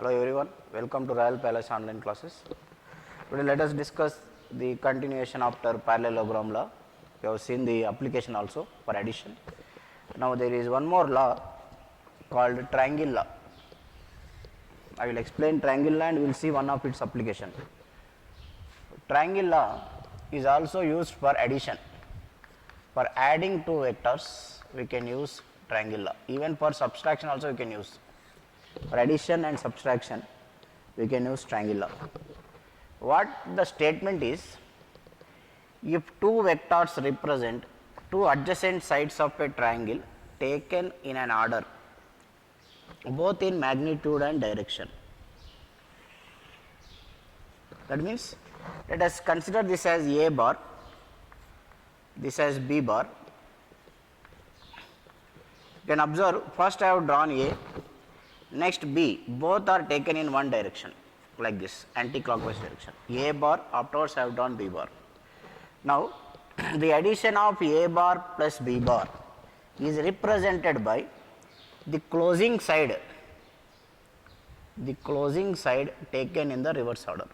Hello everyone, welcome to Royal Palace online classes. Today let us discuss the continuation after parallelogram law. We have seen the application also for addition. Now there is one more law called triangle law. I will explain triangle law and we will see one of its application. Triangle law is also used for addition. For adding two vectors we can use triangle law. Even for subtraction also we can use. For addition and subtraction we can use triangle law. What the statement is, if two vectors represent two adjacent sides of a triangle taken in an order both in magnitude and direction. That means let us consider this as A bar, this as B bar. You can observe, first I have drawn A, next B, both are taken in one direction like this, anti-clockwise direction. A bar, afterwards I have drawn B bar. Now the addition of A bar plus B bar is represented by the closing side taken in the reverse order,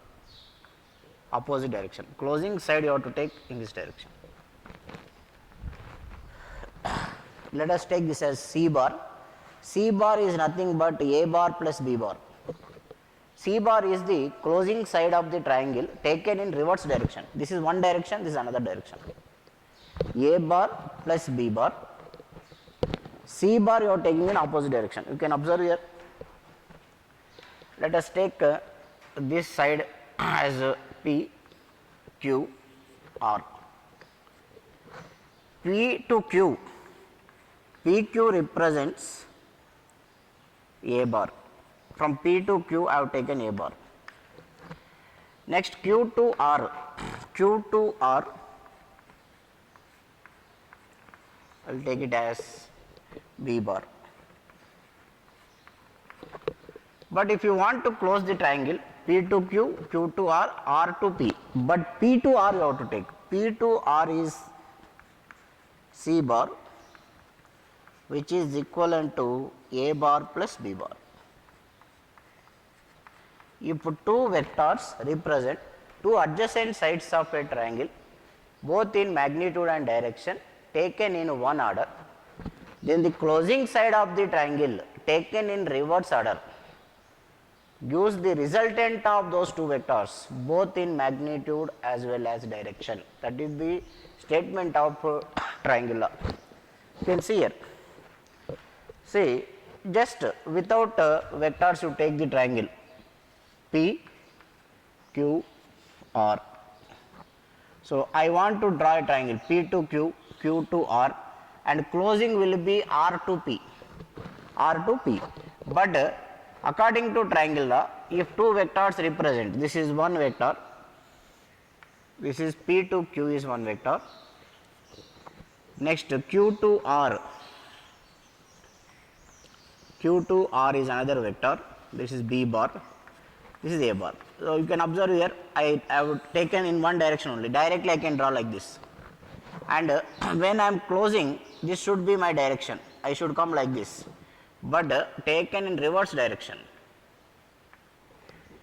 opposite direction. Closing side you have to take in this direction. Let us take this as C bar. C bar is nothing but A bar plus B bar. C bar is the closing side of the triangle taken in reverse direction. This is one direction, this is another direction. A bar plus B bar. C bar you are taking in opposite direction. You can observe here. Let us take this side as P, Q, R. P to Q. PQ represents A bar. From P to Q I have taken A bar. Next Q to R. Q to R I will take it as B bar. But if you want to close the triangle, P to Q, Q to R, R to P, but P to R you have to take. P to R is C bar, which is equivalent to A bar plus B bar. If two vectors represent two adjacent sides of a triangle both in magnitude and direction taken in one order, then the closing side of the triangle taken in reverse order gives the resultant of those two vectors both in magnitude as well as direction. That is the statement of triangle law. You can see here. See, just without vectors you take the triangle P, Q, R. So I want to draw a triangle P to Q, Q to R, and closing will be R to P, R to P. But according to triangle law, if two vectors represent, this is one vector, this is P to Q is one vector, next Q to R, Q to R is another vector, this is B bar, this is A bar. So you can observe here, I have taken in one direction only, directly I can draw like this. And when I am closing, this should be my direction, I should come like this, but taken in reverse direction.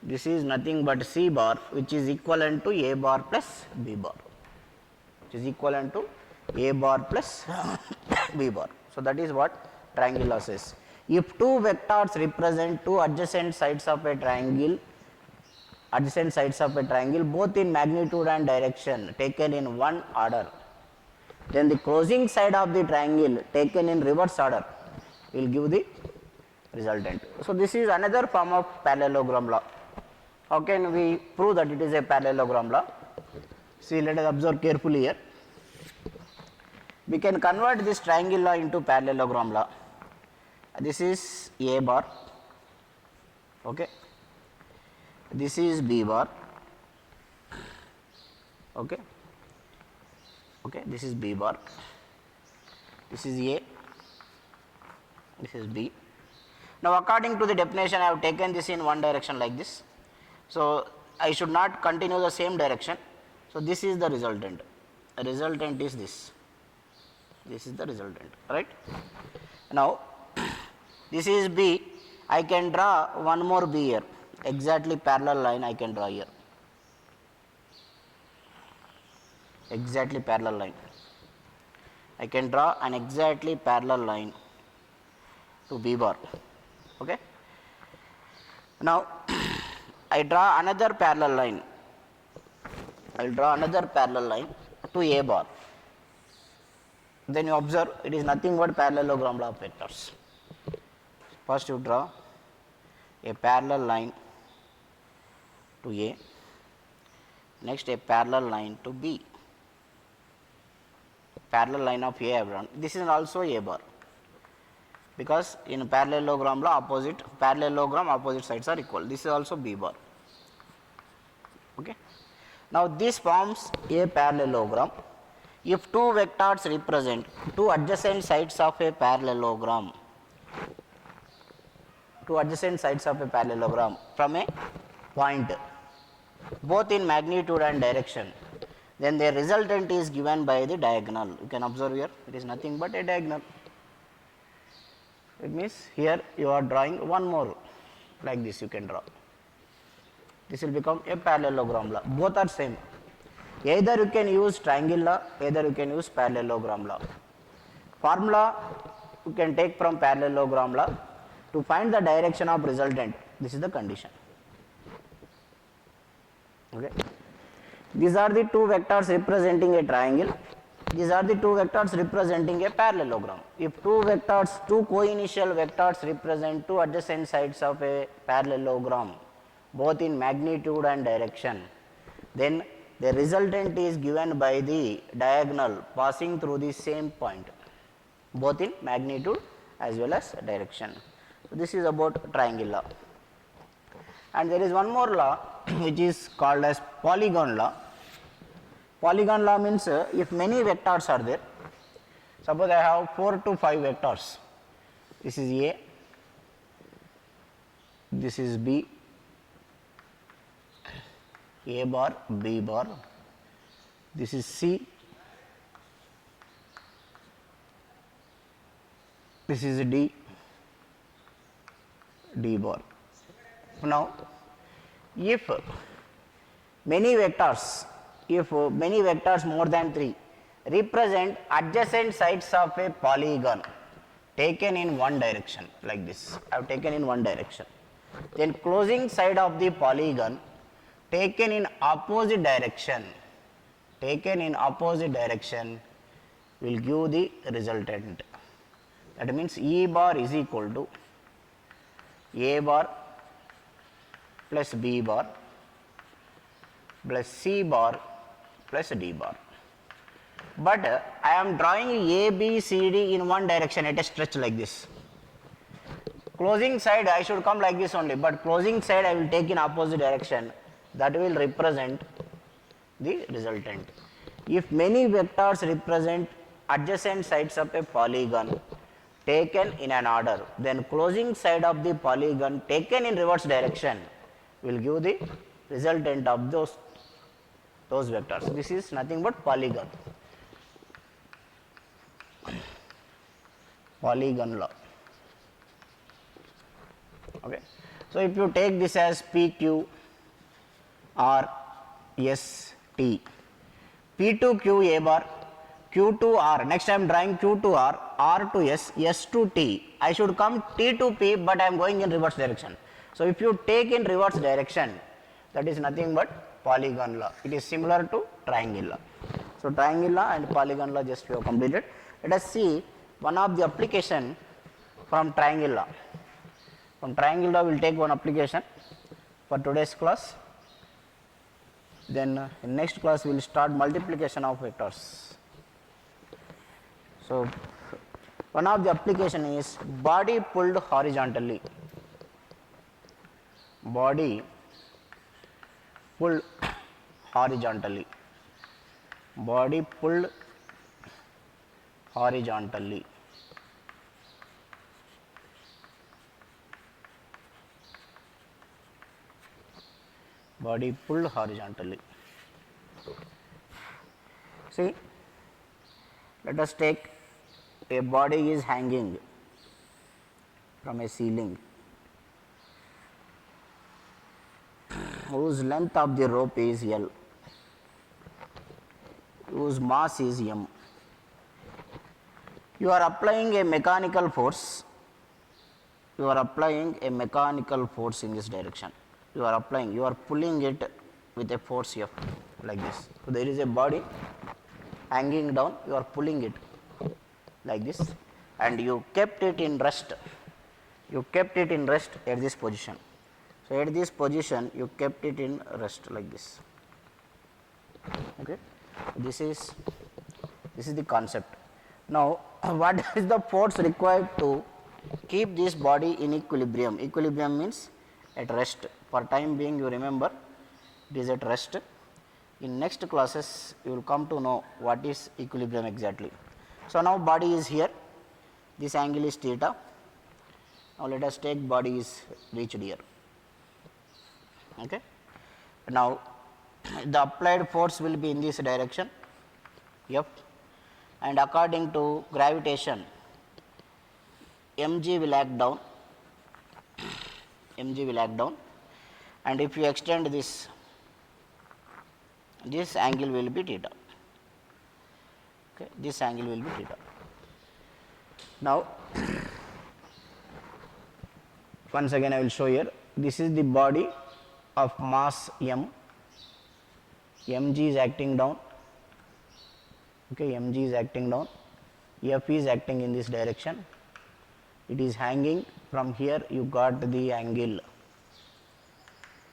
This is nothing but C bar, which is equivalent to A bar plus B bar, which is equivalent to A bar plus B bar. So that is what triangle law says. If two vectors represent two adjacent sides of a triangle both in magnitude and direction taken in one order, then the closing side of the triangle taken in reverse order will give the resultant. So this is another form of parallelogram law. How can we prove that it is a parallelogram law? See, let us observe carefully here. We can convert this triangle law into parallelogram law. This is A bar, okay. This is B bar, okay. Okay, this is B bar, this is A, this is B. Now according to the definition I have taken this in one direction like this. So I should not continue the same direction. So this is the resultant. The resultant is this. This is the resultant, right? Now this is B, I can draw one more B here, exactly parallel line I can draw here, exactly parallel line. I can draw an exactly parallel line to B bar. Okay. Now I draw another parallel line. I will draw another parallel line to A bar. Then you observe it is nothing but parallelogram law of vectors. First you draw a parallel line to A, next a parallel line to B. Parallel line of A I have drawn. This is also A bar, because in parallelogram law parallelogram opposite sides are equal. This is also B bar. Okay. Now this forms a parallelogram if two vectors represent two adjacent sides of a parallelogram. Two adjacent sides of a parallelogram from a point, both in magnitude and direction, then their resultant is given by the diagonal. You can observe here, it is nothing but a diagonal. It means here you are drawing one more, like this you can draw. This will become a parallelogram law. Both are same. Either you can use triangle law, either you can use parallelogram law. Formula you can take from parallelogram law to find the direction of resultant. This is the condition. Okay. These are the two vectors representing a triangle. These are the two vectors representing a parallelogram. If two co-initial vectors represent two adjacent sides of a parallelogram, both in magnitude and direction, then the resultant is given by the diagonal passing through the same point, both in magnitude as well as direction. So this is about triangle law. And there is one more law which is called as polygon law. Polygon law means if many vectors are there, suppose I have 4 to 5 vectors, this is A, this is B, A bar, B bar, this is C, this is D, D bar. Now, if many vectors more than 3 represent adjacent sides of a polygon taken in one direction, like this, I have taken in one direction, then closing side of the polygon taken in opposite direction will give the resultant. That means E bar is equal to A bar plus B bar plus C bar plus D bar. But I am drawing A, B, C, D in one direction at a stretch like this. Closing side I should come like this only, but closing side I will take in opposite direction. That will represent the resultant. If many vectors represent adjacent sides of a polygon taken in an order, then closing side of the polygon taken in reverse direction will give the resultant of those vectors. This is nothing but polygon. Polygon law. Okay. So if you take this as PQ R S T, P to Q A bar, Q to R, next I am drawing Q to R, R to S, S to T. I should come T to P, but I am going in reverse direction. So if you take in reverse direction, that is nothing but polygon law. It is similar to triangle law. So triangle law and polygon law just we have completed. Let us see one of the application from triangle law. From triangle law we will take one application for today's class. Then in next class we will start multiplication of vectors. So one of the application is body pulled horizontally. Body pulled horizontally. Body pulled horizontally. Body pulled horizontally. See, let us take a body is hanging from a ceiling. whose length of the rope is L, whose mass is M. You are applying a mechanical force. You are applying a mechanical force in this direction. You are pulling it with a force F like this. So there is a body hanging down, you are pulling it like this, and you kept it in rest. You kept it in rest at this position. So at this position, you kept it in rest like this. Okay, this is the concept. Now, what is the force required to keep this body in equilibrium? Equilibrium means at rest. For time being, you remember it is at rest. In next classes, you will come to know what is equilibrium exactly. So now body is here. This angle is theta. Now let us take body is reached here. Okay. Now the applied force will be in this direction, F, and according to gravitation, mg will act down. Mg will act down, and if you extend this angle will be theta. Okay, this angle will be theta. Now, once again I will show here. This is the body of mass m. Mg is acting down. Okay, mg is acting down. F is acting in this direction. It is hanging from here. You got the angle.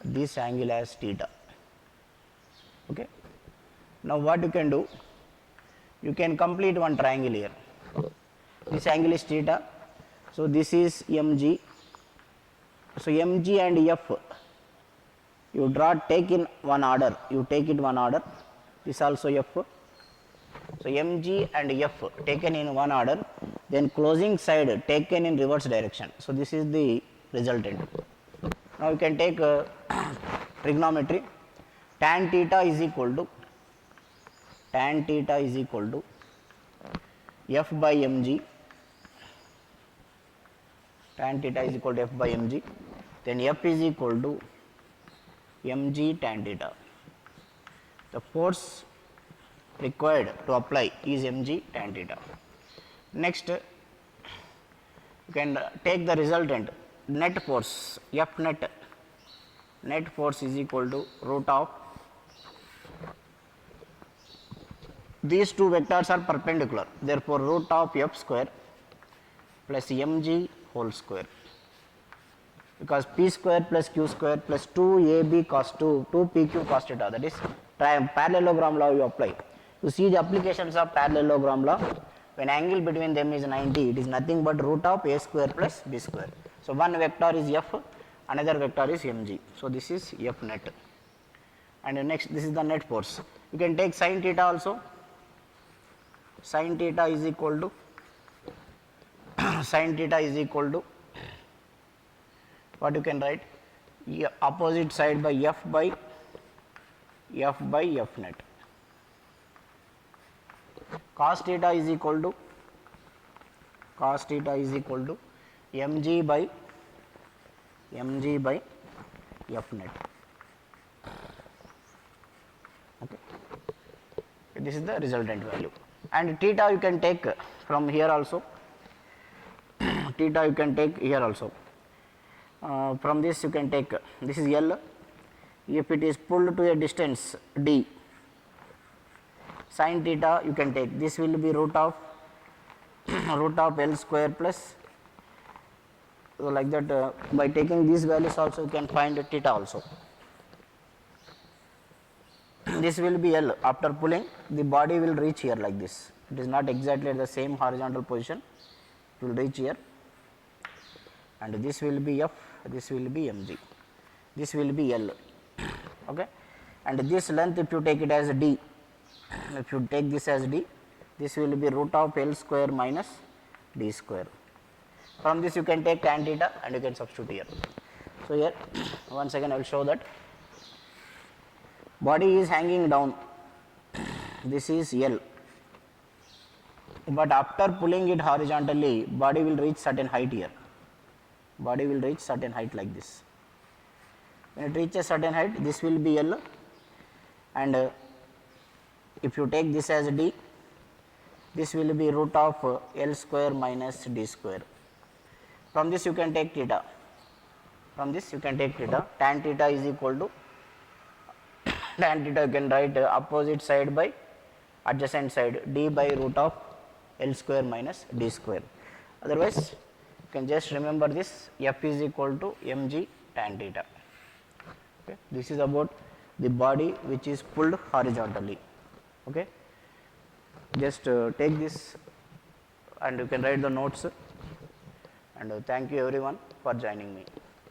This angle as theta. Okay. Now what you can do? You can complete one triangle here. This angle is theta. So this is mg. So mg and f, you take in one order. You take it one order. This also f. So mg and f taken in one order. Then closing side taken in reverse direction. So this is the resultant. Now you can take trigonometry. Tan theta is equal to f by mg. Tan theta is equal to f by mg. Then f is equal to mg tan theta. The force required to apply is mg tan theta. Next, you can take the resultant net force, F net. Net force is equal to root of, these two vectors are perpendicular, therefore root of f square plus mg whole square, because p square plus q square plus 2ab cos 2pq cos theta, that is parallelogram law you apply. You see the applications of parallelogram law. When angle between them is 90, it is nothing but root of a square plus b square. So one vector is f, another vector is mg. So this is f net. And next, this is the net force. You can take sin theta also. Sin theta is equal to what you can write? Opposite side by f net. Cos theta is equal to mg by f net. Okay. This is the resultant value. And theta you can take from here also. Theta you can take here also. From this you can take, this is L. If it is pulled to a distance d, sin theta you can take, this will be root of L square plus, so like that, by taking these values also you can find theta also. This will be L. After pulling, the body will reach here like this. It is not exactly at the same horizontal position, it will reach here, and this will be F, this will be mg, this will be L. Okay. And this length, if you take it as d, if you take this as d, this will be root of L square minus d square. From this you can take tan theta and you can substitute here. So here once again I will show that body is hanging down, this is L, but after pulling it horizontally, body will reach certain height here, body will reach certain height like this. When it reaches certain height, this will be L, and if you take this as D, this will be root of L square minus D square. From this you can take theta. From this you can take theta. Tan theta is equal to tan theta, you can write opposite side by adjacent side, D by root of L square minus D square. Otherwise, you can just remember this, F is equal to mg tan theta. Okay. This is about the body which is pulled horizontally. Okay. Just take this and you can write the notes, and thank you everyone for joining me.